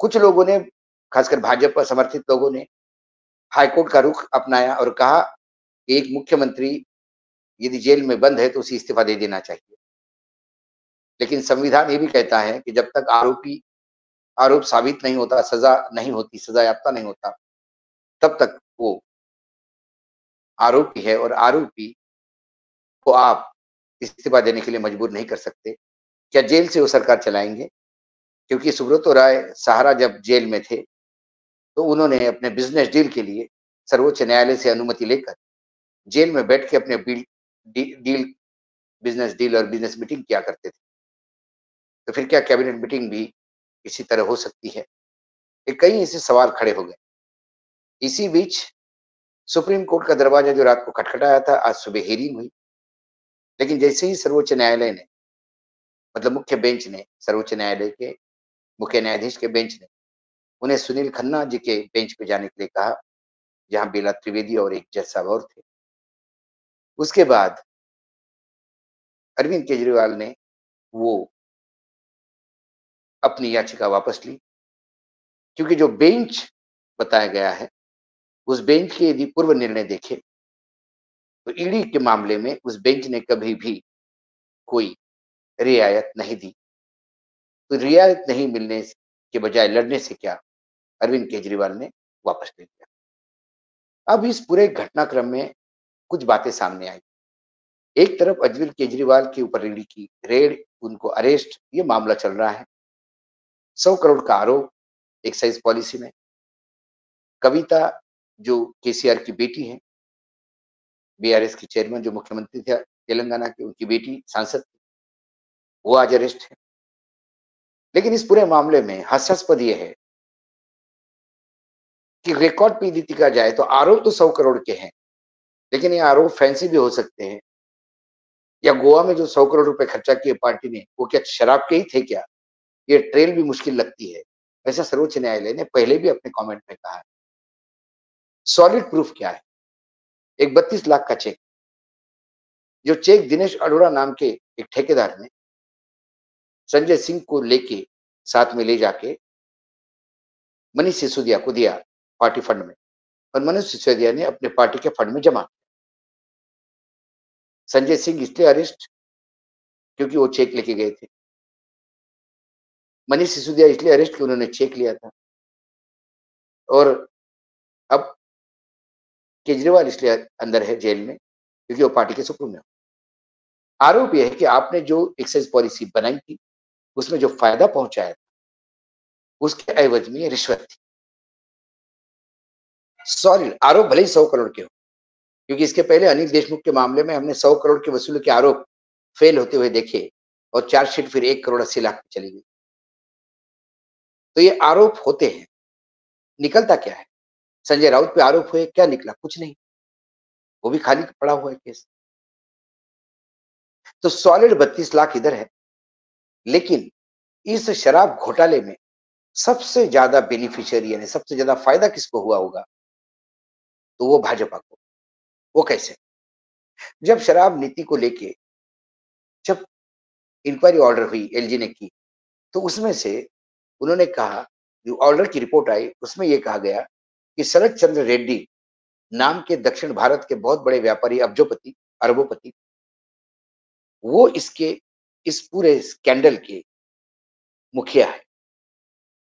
कुछ लोगों ने, खासकर भाजपा समर्थित लोगों ने हाईकोर्ट का रुख अपनाया और कहा कि एक मुख्यमंत्री यदि जेल में बंद है तो उसे इस्तीफा दे देना चाहिए। लेकिन संविधान ये भी कहता है कि जब तक आरोप साबित नहीं होता, सजा नहीं होती, सजा याफ्ता नहीं होता, तब तक वो आरोपी है और आरोपी को आप इस्तीफा देने के लिए मजबूर नहीं कर सकते। क्या जेल से वो सरकार चलाएंगे? क्योंकि सुब्रतो राय सहारा जब जेल में थे तो उन्होंने अपने बिजनेस डील के लिए सर्वोच्च न्यायालय से अनुमति लेकर जेल में बैठ के अपने डील, बिजनेस डील और बिजनेस मीटिंग किया करते थे। तो फिर क्या कैबिनेट मीटिंग भी इसी तरह हो सकती है? ये कई ऐसे सवाल खड़े हो गए। इसी बीच सुप्रीम कोर्ट का दरवाजा जो रात को खटखटाया था, आज सुबह हियरिंग हुई। लेकिन जैसे ही सर्वोच्च न्यायालय ने, मतलब मुख्य बेंच ने, सर्वोच्च न्यायालय के मुख्य न्यायाधीश के बेंच ने उन्हें सुनील खन्ना जी के बेंच पे जाने के लिए कहा, जहां बेला त्रिवेदी और एक जज साहब और थे। उसके बाद अरविंद केजरीवाल ने वो अपनी याचिका वापस ली, क्योंकि जो बेंच बताया गया है, उस बेंच के यदि पूर्व निर्णय देखें तो ईडी के मामले में उस बेंच ने कभी भी कोई रियायत नहीं दी। तो रियायत नहीं मिलने के बजाय लड़ने से क्या, अरविंद केजरीवाल ने वापस ले लिया। अब इस पूरे घटनाक्रम में कुछ बातें सामने आई। एक तरफ अरविंद केजरीवाल के ऊपर ईडी की रेड, उनको अरेस्ट, ये मामला चल रहा है। 100 करोड़ का आरोप एक्साइज पॉलिसी में। कविता जो केसीआर की बेटी है, बीआरएस की चेयरमैन जो मुख्यमंत्री थे तेलंगाना के, उनकी बेटी सांसद, वो आज अरेस्ट है। लेकिन इस पूरे मामले में हास्यास्पद ये है कि रिकॉर्ड पे यदि देखा जाए तो आरोप तो 100 करोड़ के हैं, लेकिन ये आरोप फैंसी भी हो सकते हैं। या गोवा में जो 100 करोड़ रुपए खर्चा किए पार्टी ने, वो क्या शराब के ही थे क्या? ये ट्रेल भी मुश्किल लगती है। ऐसा सर्वोच्च न्यायालय ने पहले भी अपने कमेंट में कहा है। सॉलिड प्रूफ क्या है? एक 32 लाख का चेक, जो चेक दिनेश अरोड़ा नाम के एक ठेकेदार ने संजय सिंह को लेके साथ में ले जाके मनीष सिसोदिया को दिया पार्टी फंड में, और मनीष सिसोदिया ने अपने पार्टी के फंड में जमा। संजय सिंह इसलिए अरेस्ट क्योंकि वो चेक लेके गए थे। मनीष सिसोदिया इसलिए अरेस्ट कि उन्होंने चेक लिया था। और अब केजरीवाल इसलिए अंदर है जेल में क्योंकि वो पार्टी के सुप्रीमो है। आरोप यह है कि आपने जो एक्साइज पॉलिसी बनाई थी, उसमें जो फायदा पहुंचाया था, उसके एवज में ये रिश्वत थी। सॉरी, आरोप भले ही 100 करोड़ के हो, क्योंकि इसके पहले अनिल देशमुख के मामले में हमने 100 करोड़ के वसूली के आरोप फेल होते हुए देखे और चार्जशीट फिर 1 करोड़ 80 लाख पे चली गई। तो ये आरोप होते हैं, निकलता क्या है? संजय राउत पे आरोप हुए, क्या निकला? कुछ नहीं, वो भी खाली पड़ा हुआ है केस। तो सॉलिड 32 लाख इधर है, लेकिन इस शराब घोटाले में सबसे ज्यादा बेनिफिशियरी यानी सबसे ज्यादा फायदा किसको हुआ होगा? तो वो भाजपा को। वो कैसे? जब शराब नीति को लेके जब इंक्वायरी ऑर्डर हुई, एलजी ने की, तो उसमें से उन्होंने कहा, जो ऑर्डर की रिपोर्ट आई उसमें यह कहा गया कि शरद चंद्र रेड्डी नाम के दक्षिण भारत के बहुत बड़े व्यापारी, अब्जोपति, अरबोपति, वो इस पूरे स्कैंडल के मुखिया है,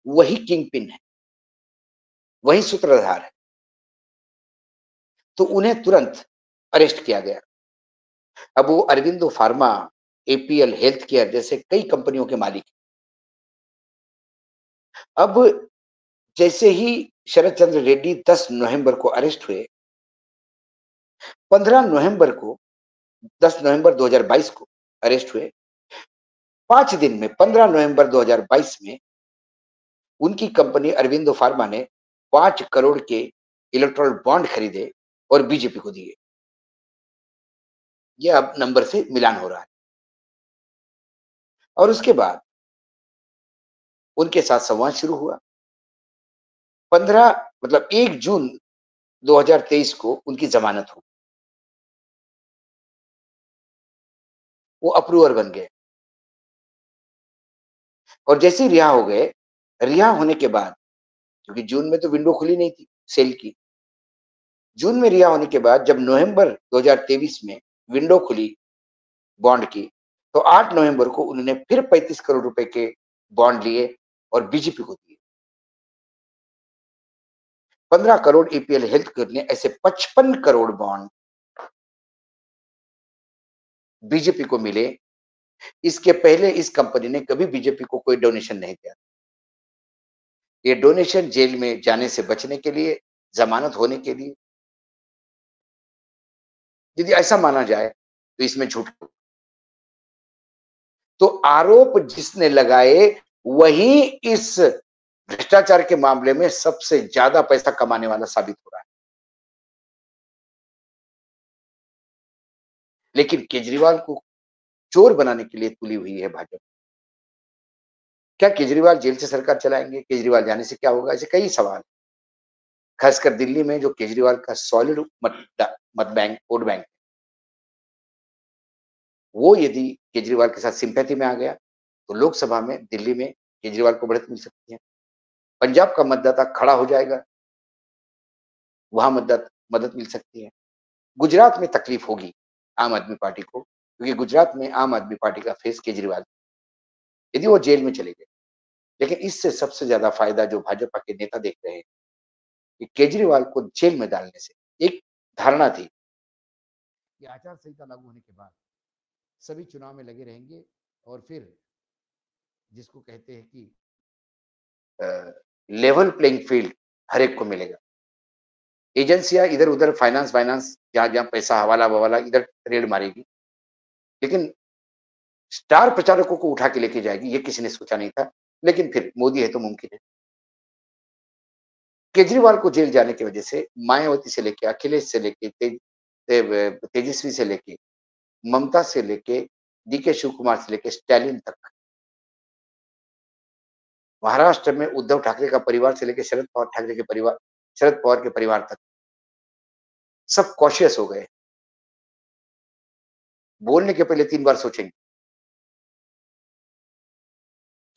वही किंग पिन है, वही सूत्रधार है। तो उन्हें तुरंत अरेस्ट किया गया। अब वो Aurobindo pharma, APL health care जैसे कई कंपनियों के मालिक। अब जैसे ही शरद चंद्र रेड्डी 10 नवंबर को अरेस्ट हुए, 15 नवंबर को 10 नवंबर 2022 को अरेस्ट हुए, 5 दिन में 15 नवंबर 2022 में उनकी कंपनी अरविंदो फार्मा ने 5 करोड़ के इलेक्टोरल बॉन्ड खरीदे और बीजेपी को दिए। यह अब नंबर से मिलान हो रहा है। और उसके बाद उनके साथ संवाद शुरू हुआ। 15 मतलब 1 जून 2023 को उनकी जमानत हो, वो अप्रूवर बन गए। और जैसे ही रिहा हो गए, रिहा होने के बाद, क्योंकि जून में तो विंडो खुली नहीं थी सेल की। जून में रिहा होने के बाद जब नवंबर 2023 में विंडो खुली बॉन्ड की, तो 8 नवंबर को उन्होंने फिर 35 करोड़ रुपए के बॉन्ड लिए और बीजेपी को दिए। 15 करोड़ ईपीएल हेल्थ केयर ने ऐसे 55 करोड़ बॉन्ड बीजेपी को मिले। इसके पहले इस कंपनी ने कभी बीजेपी को कोई डोनेशन नहीं दिया। ये डोनेशन जेल में जाने से बचने के लिए, जमानत होने के लिए। यदि ऐसा माना जाए तो इसमें झूठ। तो आरोप जिसने लगाए वही इस भ्रष्टाचार के मामले में सबसे ज्यादा पैसा कमाने वाला साबित हो रहा है। लेकिन केजरीवाल को चोर बनाने के लिए तुली हुई है भाजपा। क्या केजरीवाल जेल से सरकार चलाएंगे? केजरीवाल जाने से क्या होगा? ऐसे कई सवाल। खासकर दिल्ली में जो केजरीवाल का सॉलिड मत बैंक, वोट बैंक, वो यदि केजरीवाल के साथ सिंपैथी में आ गया तो लोकसभा में दिल्ली में केजरीवाल को बढ़त मिल सकती है। पंजाब का मतदाता खड़ा हो जाएगा, वहां मदद मिल सकती है। गुजरात में तकलीफ होगी आम आदमी पार्टी को, क्योंकि गुजरात में आम आदमी पार्टी का फेस केजरीवाल, यदि वो जेल में चले गए। लेकिन इससे सबसे ज्यादा फायदा जो भाजपा के नेता देख रहे हैं कि केजरीवाल को जेल में डालने से एक धारणा थी कि आचार संहिता लागू होने के बाद सभी चुनाव में लगे रहेंगे और फिर जिसको कहते हैं कि लेवल प्लेइंग फील्ड हर एक को मिलेगा। एजेंसियां इधर उधर फाइनेंस वाइनेंस जहां जहां पैसा हवाला बवाला इधर रेड मारेगी, लेकिन स्टार प्रचारकों को उठा के लेके जाएगी, ये किसी ने सोचा नहीं था। लेकिन फिर मोदी है तो मुमकिन है। केजरीवाल को जेल जाने की वजह से मायावती से लेके अखिलेश से लेके तेजस्वी से लेके ममता से लेके डीके शिव कुमार से लेके स्टालिन तक, महाराष्ट्र में उद्धव ठाकरे का परिवार से लेके शरद पवार के परिवार तक सब कॉशियस हो गए। बोलने के पहले 3 बार सोचेंगे,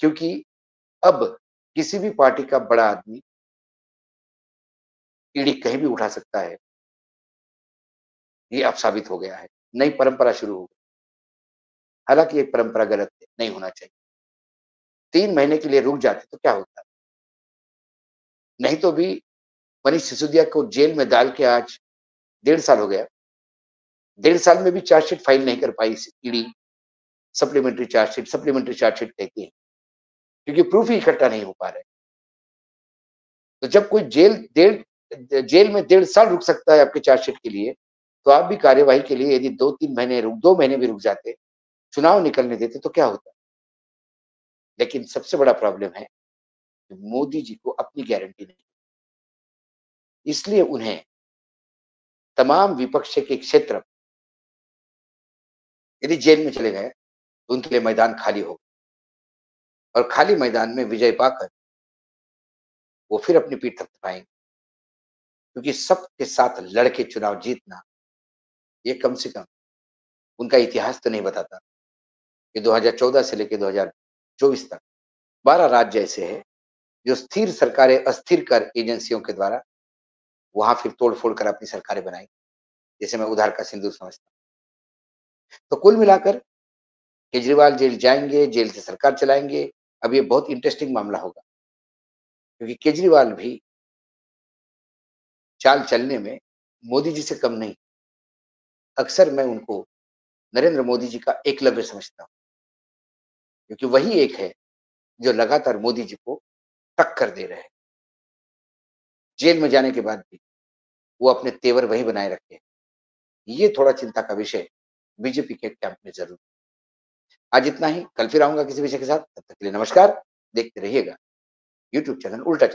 क्योंकि अब किसी भी पार्टी का बड़ा आदमी ईडी कहीं भी उठा सकता है। ये अब साबित हो गया है। नई परंपरा शुरू हो गई। हालांकि एक परंपरा गलत है, नहीं होना चाहिए। 3 महीने के लिए रुक जाते तो क्या होता? नहीं तो भी मनीष सिसोदिया को जेल में डाल के आज 1.5 साल हो गया। 1.5 साल में भी चार्जशीट फाइल नहीं कर पाई ईडी। सप्लीमेंट्री चार्जशीट कहती है, क्योंकि प्रूफ ही इकट्ठा नहीं हो पा रहे। तो जब कोई जेल में 1.5 साल रुक सकता है आपके चार्जशीट के लिए, तो आप भी कार्यवाही के लिए यदि 2 महीने भी रुक जाते, चुनाव निकलने देते तो क्या होता? लेकिन सबसे बड़ा प्रॉब्लम है कि मोदी जी को अपनी गारंटी नहीं। इसलिए उन्हें तमाम विपक्ष के क्षेत्र यदि जेल में चले गए तो उनके लिए मैदान खाली होगा, और खाली मैदान में विजय पाकर वो फिर अपनी पीठ थपथपाएंगे। क्योंकि सबके साथ लड़के चुनाव जीतना, ये कम से कम उनका इतिहास तो नहीं बताता कि 2014 से लेकर 2024 तक 12 राज्य ऐसे हैं जो स्थिर सरकारें अस्थिर कर एजेंसियों के द्वारा वहां फिर तोड़-फोड़ कर अपनी सरकारें बनाई, जिसे मैं उधार का सिंदूर समझता हूँ। तो कुल मिलाकर केजरीवाल जेल जाएँगे, जेल से सरकार चलाएँगे। अब ये बहुत इंटरेस्टिंग मामला होगा, क्योंकि केजरीवाल भी चाल चलने में मोदी जी से कम नहीं। अक्सर मैं उनको नरेंद्र मोदी जी का एकलव्य समझता हूँ, क्योंकि वही एक है जो लगातार मोदी जी को टक्कर दे रहे हैं। जेल में जाने के बाद भी वो अपने तेवर वही बनाए रखे हैं। ये थोड़ा चिंता का विषय बीजेपी के कैंप में ज़रूर। आज इतना ही, कल फिर आऊँगा किसी विषय के साथ। तब तक के लिए नमस्कार। देखते रहिएगा यूट्यूब चैनल उल्टा चश्मा।